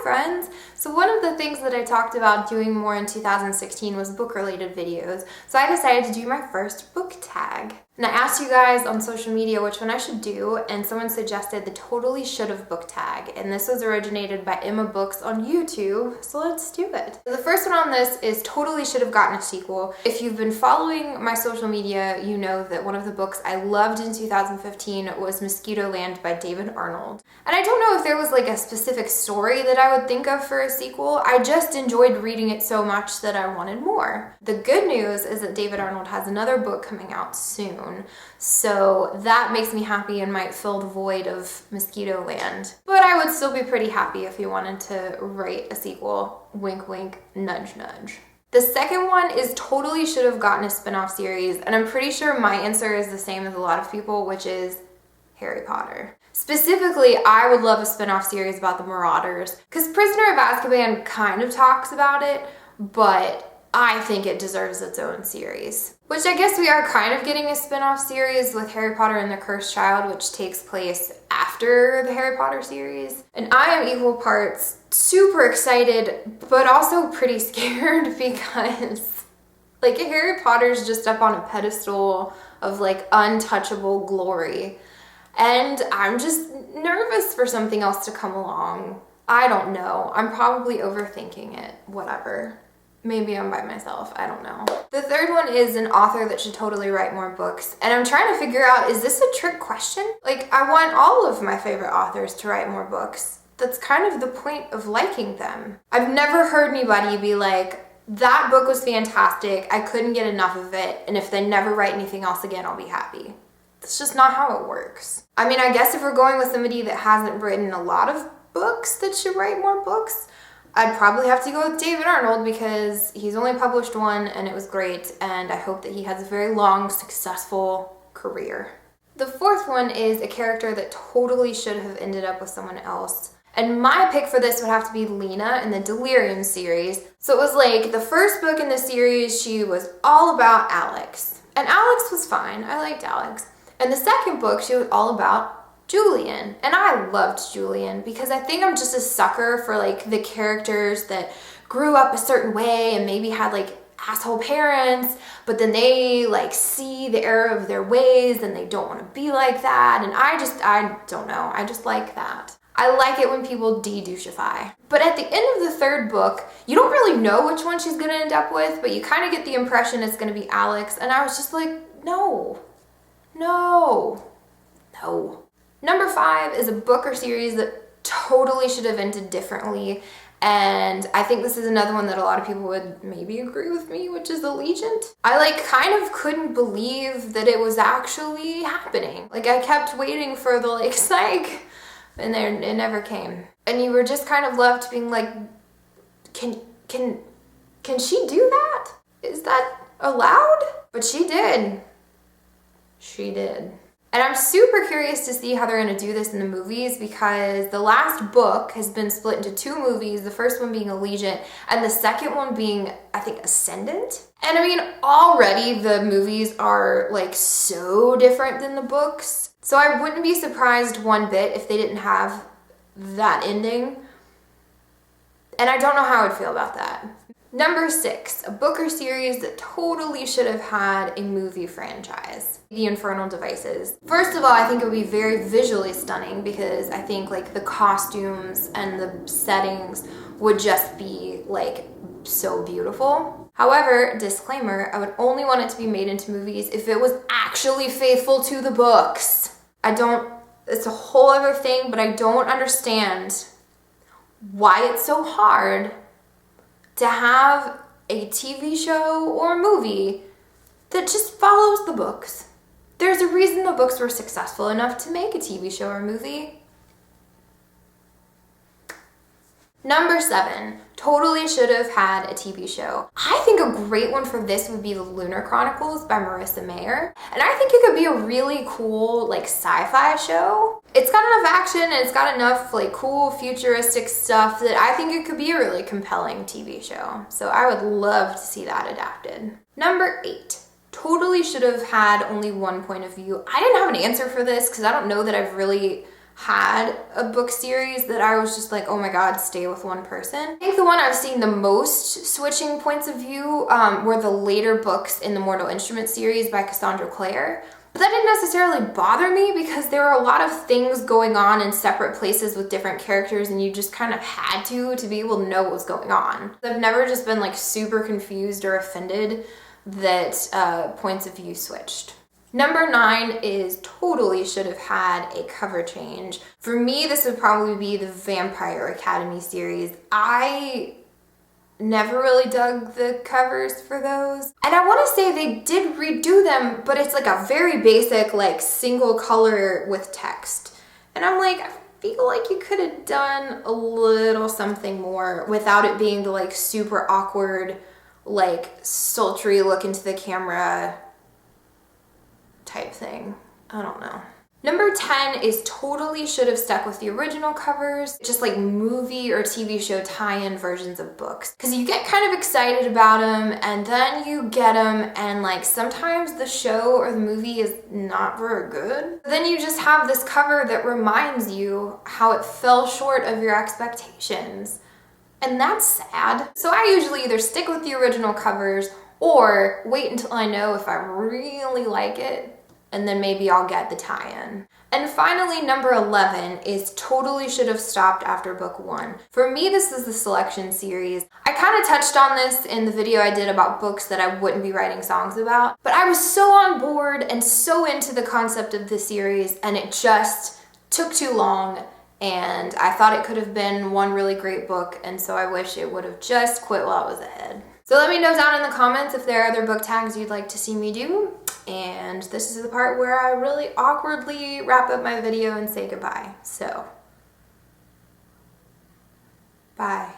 friends! So one of the things that I talked about doing more in 2016 was book-related videos. So I decided to do my first book tag. And I asked you guys on social media which one I should do, and someone suggested the Totally Should've book tag. And this was originated by Emma Books on YouTube, so let's do it. The first one on this is Totally Should've Gotten a Sequel. If you've been following my social media, you know that one of the books I loved in 2015 was Mosquito Land by David Arnold. And I don't know if there was like a specific story that I would think of for a sequel. I just enjoyed reading it so much that I wanted more. The good news is that David Arnold has another book coming out soon. So that makes me happy and might fill the void of Mosquito Land. But I would still be pretty happy if he wanted to write a sequel. Wink, wink, nudge, nudge. The second one is Totally Should Have Gotten a spin-off series, and I'm pretty sure my answer is the same as a lot of people, which is Harry Potter. Specifically, I would love a spin-off series about the Marauders, because Prisoner of Azkaban kind of talks about it, but I think it deserves its own series. Which I guess we are kind of getting a spin-off series with Harry Potter and the Cursed Child, which takes place after the Harry Potter series. And I am equal parts super excited, but also pretty scared because like Harry Potter's just up on a pedestal of like untouchable glory. And I'm just nervous for something else to come along. I don't know. I'm probably overthinking it. Whatever. Maybe I'm by myself, I don't know. The third one is an author that should totally write more books. And I'm trying to figure out, is this a trick question? Like, I want all of my favorite authors to write more books. That's kind of the point of liking them. I've never heard anybody be like, that book was fantastic, I couldn't get enough of it, and if they never write anything else again, I'll be happy. That's just not how it works. I mean, I guess if we're going with somebody that hasn't written a lot of books that should write more books, I'd probably have to go with David Arnold because he's only published one and it was great, and I hope that he has a very long, successful career. The fourth one is a character that totally should have ended up with someone else. And my pick for this would have to be Lena in the Delirium series. So it was like the first book in the series, she was all about Alex. And Alex was fine, I liked Alex. And the second book, she was all about Julian, and I loved Julian because I think I'm just a sucker for like the characters that grew up a certain way and maybe had like asshole parents, but then they like see the error of their ways and they don't want to be like that, and I don't know, I just like that. I like it when people de-douchify. But at the end of the third book, you don't really know which one she's gonna end up with, but you kind of get the impression it's gonna be Alex, and I was just like, no. Number 5 is a book or series that totally should have ended differently, and I think this is another one that a lot of people would maybe agree with me, which is Allegiant. I like kind of couldn't believe that it was actually happening. Like I kept waiting for the like psych, and then it never came. And you were just kind of left being like, can she do that? Is that allowed? But she did. She did. And I'm super curious to see how they're going to do this in the movies because the last book has been split into 2 movies, the first one being Allegiant and the second one being, I think, Ascendant. And I mean, already the movies are like so different than the books. So I wouldn't be surprised one bit if they didn't have that ending. And I don't know how I would feel about that. Number 6, a book or series that totally should have had a movie franchise. The Infernal Devices. First of all, I think it would be very visually stunning because I think like the costumes and the settings would just be like so beautiful. However, disclaimer, I would only want it to be made into movies if it was actually faithful to the books. It's a whole other thing, but I don't understand why it's so hard to have a TV show or a movie that just follows the books. There's a reason the books were successful enough to make a TV show or movie. Number 7, totally should have had a TV show. I think a great one for this would be The Lunar Chronicles by Marissa Mayer. And I think it could be a really cool like sci-fi show. It's got enough action and it's got enough like cool futuristic stuff that I think it could be a really compelling TV show. So I would love to see that adapted. Number 8, totally should have had only one point of view. I didn't have an answer for this because I don't know that I've really had a book series that I was just like, oh my god, stay with one person. I think the one I've seen the most switching points of view were the later books in the Mortal Instruments series by Cassandra Clare. But that didn't necessarily bother me because there were a lot of things going on in separate places with different characters, and you just kind of had to be able to know what was going on. I've never just been like super confused or offended that points of view switched. Number 9 is totally should have had a cover change. For me, this would probably be the Vampire Academy series. I never really dug the covers for those. And I want to say they did redo them, but it's like a very basic, like single color with text. And I'm like, I feel like you could have done a little something more without it being the like super awkward, like sultry look into the camera type thing. I don't know. Number 10 is totally should have stuck with the original covers, just like movie or TV show tie-in versions of books. Because you get kind of excited about them and then you get them and like sometimes the show or the movie is not very good. Then you just have this cover that reminds you how it fell short of your expectations. And that's sad. So I usually either stick with the original covers or wait until I know if I really like it, and then maybe I'll get the tie-in. And finally, number 11 is totally should have stopped after book 1. For me, this is the Selection series. I kind of touched on this in the video I did about books that I wouldn't be writing songs about, but I was so on board and so into the concept of the series, and it just took too long, and I thought it could have been one really great book, and so I wish it would have just quit while it was ahead. So let me know down in the comments if there are other book tags you'd like to see me do. And this is the part where I really awkwardly wrap up my video and say goodbye. So, bye.